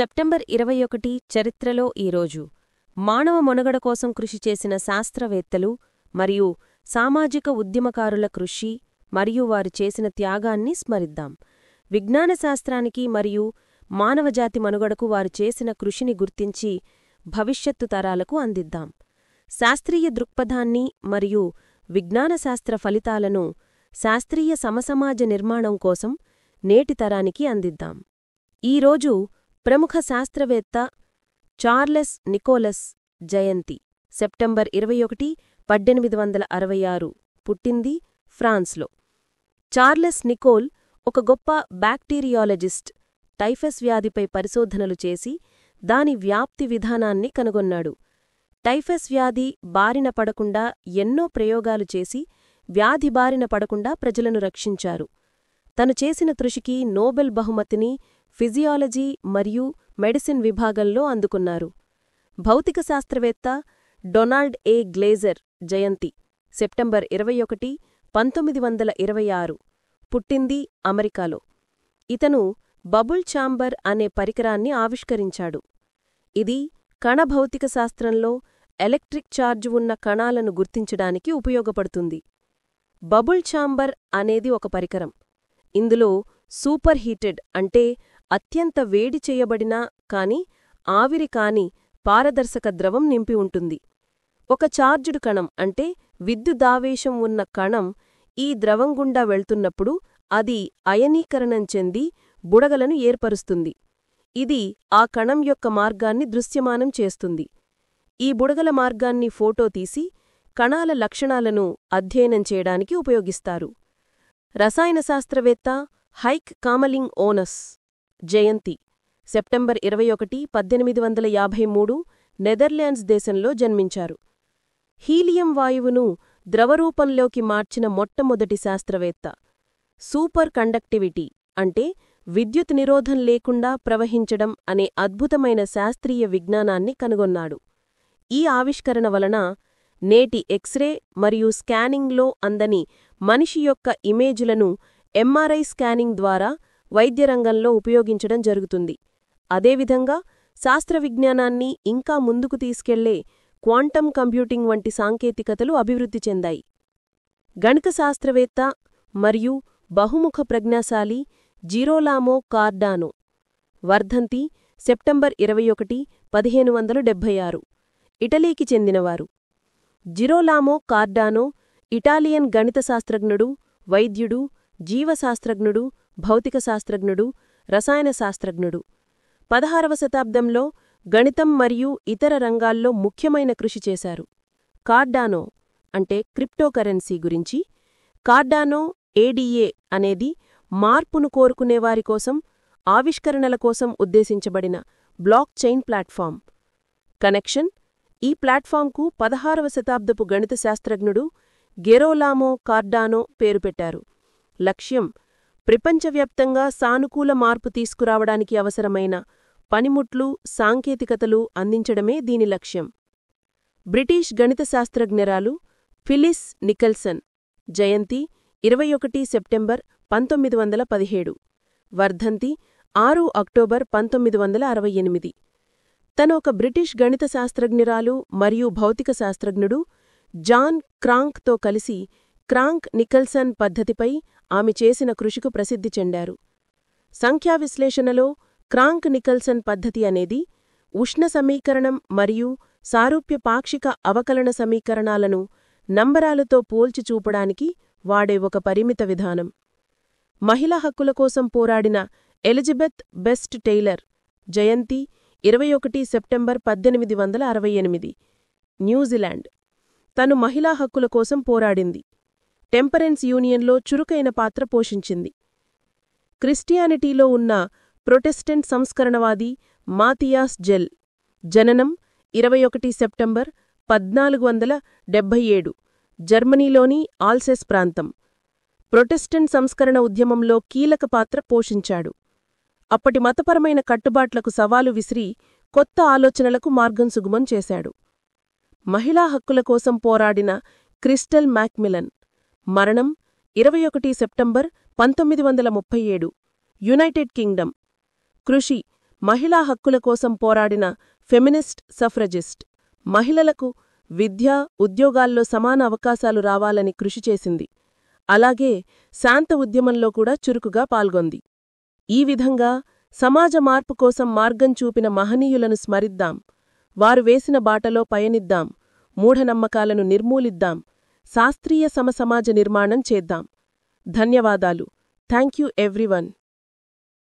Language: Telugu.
సెప్టెంబర్ 21 చరిత్రలో ఈరోజు మానవ మనుగడ కోసం కృషి చేసిన శాస్త్రవేత్తలు మరియు సామాజిక ఉద్యమకారుల కృషి మరియు వారు చేసిన త్యాగాన్ని స్మరిద్దాం. విజ్ఞాన శాస్త్రానికి మరియు మానవజాతి మనుగడకు వారు చేసిన కృషిని గుర్తించి భవిష్యత్తు తరాలకు అందిద్దాం. శాస్త్రీయ దృక్పథాన్ని మరియు విజ్ఞానశాస్త్ర ఫలితాలను శాస్త్రీయ సమసమాజ నిర్మాణం కోసం నేటి తరానికి అందిద్దాం. ఈరోజు ప్రముఖ శాస్త్రవేత్త చార్లెస్ నికోలస్ జయంతి. సెప్టెంబర్ 21, 1866 పుట్టింది ఫ్రాన్స్లో. చార్లెస్ నికోల్ ఒక గొప్ప బ్యాక్టీరియాలజిస్ట్. టైఫస్ వ్యాధిపై పరిశోధనలు చేసి దాని వ్యాప్తి విధానాన్ని కనుగొన్నాడు. టైఫస్ వ్యాధి బారిన పడకుండా ఎన్నో ప్రయోగాలు చేసి వ్యాధి బారిన పడకుండా ప్రజలను రక్షించారు. తను చేసిన కృషికి నోబెల్ బహుమతిని ఫిజియాలజీ మరియు మెడిసిన్ విభాగంలో అందుకున్నారు. భౌతిక శాస్త్రవేత్త డొనాల్డ్ ఏ. గ్లేజర్ జయంతి. సెప్టెంబర్ 21, 1926 పుట్టింది అమెరికాలో. ఇతను బబుల్ ఛాంబర్ అనే పరికరాన్ని ఆవిష్కరించాడు. ఇది కణభౌతిక శాస్త్రంలో ఎలక్ట్రిక్ ఛార్జ్ ఉన్న కణాలను గుర్తించడానికి ఉపయోగపడుతుంది. బబుల్ ఛాంబర్ అనేది ఒక పరికరం. ఇందులో సూపర్ హీటెడ్ అంటే అత్యంత వేడి చేయబడిన కాని ఆవిరి కాని పారదర్శక ద్రవం నింపి ఉంటుంది. ఒక ఛార్జ్డ్ కణం అంటే విద్యుదావేశం ఉన్న కణం ఈ ద్రవం గుండా వెళ్తున్నప్పుడు అది అయనీకరణం చెంది బుడగలను ఏర్పరుస్తుంది. ఇది ఆ కణం యొక్క మార్గాన్ని దృశ్యమానం చేస్తుంది. ఈ బుడగల మార్గాన్ని ఫోటో తీసి కణాల లక్షణాలను అధ్యయనం చేయడానికి ఉపయోగిస్తారు. రసాయనశాస్త్రవేత్త హైక్ కామలింగ్ ఓనస్ జయంతి. సెప్టెంబర్ 21, 1853 నెదర్లాండ్స్ దేశంలో జన్మించారు. హీలియం వాయువును ద్రవరూపంలోకి మార్చిన మొట్టమొదటి శాస్త్రవేత్త. సూపర్ కండక్టివిటీ అంటే విద్యుత్ నిరోధం లేకుండా ప్రవహించడం అనే అద్భుతమైన శాస్త్రీయ విజ్ఞానాన్ని కనుగొన్నాడు. ఈ ఆవిష్కరణ వలన నేటి ఎక్స్రే మరియు స్కానింగ్లో అందని మనిషి యొక్క ఇమేజులను ఎంఆర్ఐ స్కానింగ్ ద్వారా వైద్యరంగంలో ఉపయోగించడం జరుగుతుంది. అదేవిధంగా శాస్త్రవిజ్ఞానాన్ని ఇంకా ముందుకు తీసుకెళ్లే క్వాంటం కంప్యూటింగ్ వంటి సాంకేతికతలు అభివృద్ధి చెందాయి. గణిత శాస్త్రవేత్త మరియు బహుముఖ ప్రజ్ఞాశాలి జిరోలామో కార్డానో వర్ధంతి. సెప్టెంబర్ 21, 1576 ఇటలీకి చెందినవారు. జిరోలామో కార్డానో ఇటాలియన్ గణిత శాస్త్రజ్ఞుడు, వైద్యుడు, జీవశాస్త్రజ్ఞుడు, భౌతిక శాస్త్రజ్ఞుడు, రసాయన శాస్త్రజ్ఞుడు. 16వ శతాబ్దంలో గణితం మరియు ఇతర రంగాల్లో ముఖ్యమైన కృషి చేశారు. కార్డానో అంటే క్రిప్టోకరెన్సీ గురించి. కార్డానో ఏడీఏ అనేది మార్పును కోరుకునేవారి కోసం ఆవిష్కరణల కోసం ఉద్దేశించబడిన బ్లాక్ చైన్ ప్లాట్ఫామ్. కనెక్షన్: ఈ ప్లాట్ఫామ్కు 16వ శతాబ్దపు గణిత శాస్త్రజ్ఞుడు గెరోలామో కార్డానో పేరు పెట్టారు. లక్ష్యం: ప్రపంచవ్యాప్తంగా సానుకూల మార్పు తీసుకురావడానికి అవసరమైన పనిముట్లు, సాంకేతికతలు అందించడమే దీని లక్ష్యం. బ్రిటిష్ గణిత శాస్త్రజ్ఞరాలు ఫిలిస్ నికెల్సన్ జయంతి. 21 సెప్టెంబర్ 1917 వర్ధంతి. 6 అక్టోబర్ 1968 తను ఒక బ్రిటిష్ గణిత శాస్త్రజ్ఞురాలు మరియు భౌతిక శాస్త్రజ్ఞుడు జాన్ క్రాంక్తో కలిసి క్రాంక్ నికెల్సన్ పద్ధతిపై ఆమె చేసిన కృషికు ప్రసిద్ధి చెందారు. సంఖ్యా విశ్లేషణలో క్రాంక్ నికెల్సన్ పద్ధతి అనేది ఉష్ణ సమీకరణం మరియు సారూప్య పాక్షిక అవకలన సమీకరణాలను నంబరాలతో పోల్చి చూపడానికి వాడే ఒక పరిమిత విధానం. మహిళా హక్కుల కోసం పోరాడిన ఎలిజబెత్ బెస్ట్ టెయిలర్ జయంతి. 21 సెప్టెంబర్ 1868 న్యూజిలాండ్. తను మహిళా హక్కుల కోసం పోరాడింది. టెంపరెన్స్ యూనియన్లో చురుకైన పాత్ర పోషించింది. క్రిస్టియానిటీలో ఉన్న ప్రొటెస్టెంట్ సంస్కరణవాది మాతియాస్ జెల్ జననం 21 సెప్టెంబర్ 1477 జర్మనీలోని ఆల్సెస్ ప్రాంతం. ప్రొటెస్టెంట్ సంస్కరణ ఉద్యమంలో కీలక పాత్ర పోషించాడు. అప్పటి మతపరమైన కట్టుబాట్లకు సవాలు విసిరి కొత్త ఆలోచనలకు మార్గం సుగమం చేశాడు. మహిళా హక్కుల కోసం పోరాడిన క్రిస్టల్ మ్యాక్మిలన్ మరణం 21 సెప్టెంబర్ 1937 యునైటెడ్ కింగ్డమ్. కృషి: మహిళా హక్కుల కోసం పోరాడిన ఫెమినిస్ట్ సఫ్రజిస్ట్. మహిళలకు విద్య, ఉద్యోగాల్లో సమాన అవకాశాలు రావాలని కృషి చేసింది. అలాగే శాంత ఉద్యమంలో కూడా చురుకుగా పాల్గొంది. ఈ విధంగా సమాజ మార్పు కోసం మార్గం చూపిన మహనీయులను స్మరిద్దాం, వారు వేసిన బాటలో పయనిద్దాం, మూఢనమ్మకాలను నిర్మూలిద్దాం, శాస్త్రీయ సమసమాజ నిర్మాణం చేద్దాం. ధన్యవాదాలు. Thank you everyone.